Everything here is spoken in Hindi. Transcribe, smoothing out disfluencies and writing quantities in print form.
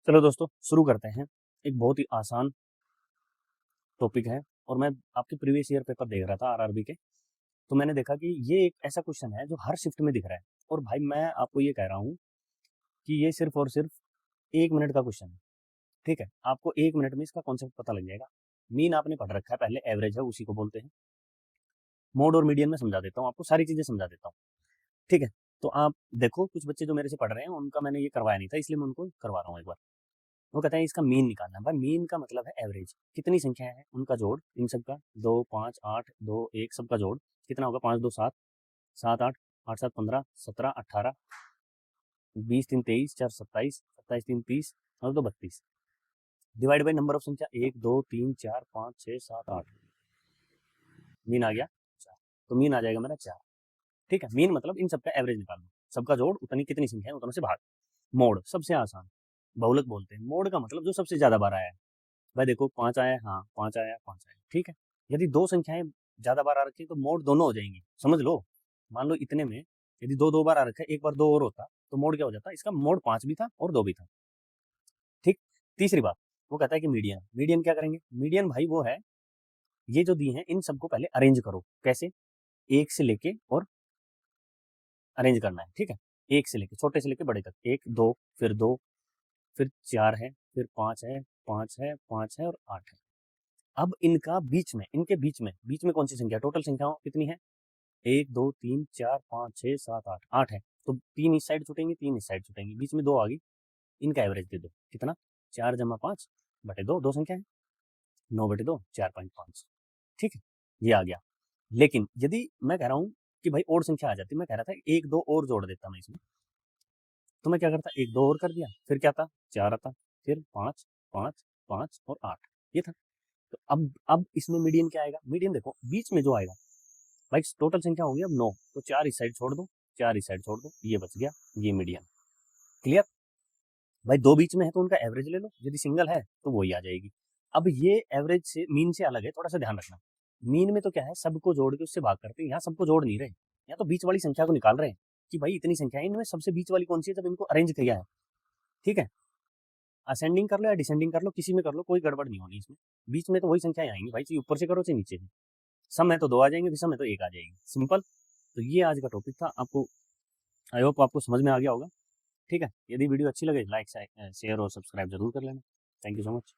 चलो दोस्तों शुरू करते हैं। एक बहुत ही आसान टॉपिक है और मैं आपके प्रीवियस ईयर पेपर देख रहा था आरआरबी के। तो मैंने देखा कि ये एक ऐसा क्वेश्चन है जो हर शिफ्ट में दिख रहा है। और भाई मैं आपको ये कह रहा हूँ कि ये सिर्फ और सिर्फ 1 मिनट का क्वेश्चन है। ठीक है, आपको 1 मिनट में इसका कॉन्सेप्ट पता लग जाएगा। मीन आपने पढ़ रखा है, पहले एवरेज है उसी को बोलते हैं। मोड और मीडियन में समझा देता हूँ, आपको सारी चीजें समझा देता हूँ। ठीक है, तो आप देखो, कुछ बच्चे जो मेरे से पढ़ रहे हैं उनका मैंने ये करवाया नहीं था, इसलिए मैं उनको करवा रहा हूँ एक बार। वो कहते हैं इसका मीन निकालना है। भाई मीन का मतलब है एवरेज, कितनी संख्या है उनका जोड़, इन सबका 2 5 8 2 1 सबका जोड़ कितना होगा, 5 2 7 7 8 8 7 15 17 18 20 3 23 4 27 27 3 30 और 2 32 डिवाइड बाई नंबर ऑफ संख्या 1 2 3 4 5 6 7 8। मीन आ गया 4, तो मीन आ जाएगा मेरा 4। ठीक है, मीन मतलब इन सबका एवरेज निकालना, सबका जोड़ उतनी कितनी संख्या है उतना से भाग। मोड सबसे आसान, बहुलक बोलते हैं। मोड का मतलब जो सबसे ज्यादा बार आया है। भाई देखो 5 आया, हाँ 5 आया 5 आया। ठीक है, यदि दो संख्याएं ज्यादा बार आ रखी है तो मोड दोनों हो जाएंगी, समझ लो। मान लो इतने में यदि दो दो बार आ रखा है, एक बार दो और होता तो मोड क्या हो जाता, इसका मोड 5 भी था और 2 भी था। ठीक, तीसरी बात, वो कहता है कि मीडियन। मीडियन क्या करेंगे, मीडियन भाई वो है, ये जो दी है इन सबको पहले अरेंज करो। कैसे, एक से लेके और अरेंज करना है। ठीक है, एक से लेके छोटे से लेके बड़े तक, एक दो, फिर 4 है, फिर 5 है, 5 है, 5 है और 8 है। अब इनका बीच में, इनके बीच में कौन सी संख्या, टोटल संख्या कितनी है, 1 2 3 4 5 6 7 8, 8 है। तो 3 इस साइड छूटेंगे, 3 इस साइड छूटेंगे, बीच में 2 आ गई। इनका एवरेज दे दो, कितना, 4 जमा 5 बटे 2, दो संख्या है, 9 बटे 2 4.5। ठीक है, ये आ गया। लेकिन यदि मैं कह रहा हूँ कि भाई और संख्या आ जाती, मैं कह रहा था 1 2 और जोड़ देता मैं इसमें, तो मैं क्या करता, 1 2 और कर दिया, फिर क्या था, 4 आता, फिर 5 5 5 और 8, ये था। तो अब इसमें मीडियन क्या आएगा, मीडियन देखो बीच में जो आएगा, भाई टोटल संख्या होगी अब 9, तो 4 इस साइड छोड़ दो, 4 इस साइड छोड़ दो, ये बच गया, ये मीडियन। क्लियर। भाई दो बीच में है तो उनका एवरेज ले लो, यदि सिंगल है तो वही आ जाएगी। अब ये एवरेज से मीन से अलग है, थोड़ा सा ध्यान रखना। मीन में तो क्या है, सबको जोड़ के उससे भाग करते हैं, यहाँ सबको जोड़ नहीं रहे, यहाँ तो बीच वाली संख्या को निकाल रहे हैं कि भाई इतनी संख्या है, इनमें सबसे बीच वाली कौन सी है जब इनको अरेंज किया है। ठीक है, असेंडिंग कर लो या डिसेंडिंग कर लो, किसी में कर लो, कोई गड़बड़ नहीं होनी इसमें। बीच में तो वही संख्याएं आएंगी भाई, चाहे ऊपर से करो चाहे नीचे से। सम है तो 2 आ जाएंगे, विषम है तो 1 आ जाएगी, सिंपल। तो ये आज का टॉपिक था, आपको आई होप आपको समझ में आ गया होगा। ठीक है, यदि वीडियो अच्छी लगे लाइक शेयर और सब्सक्राइब जरूर कर लेना। Thank you so much.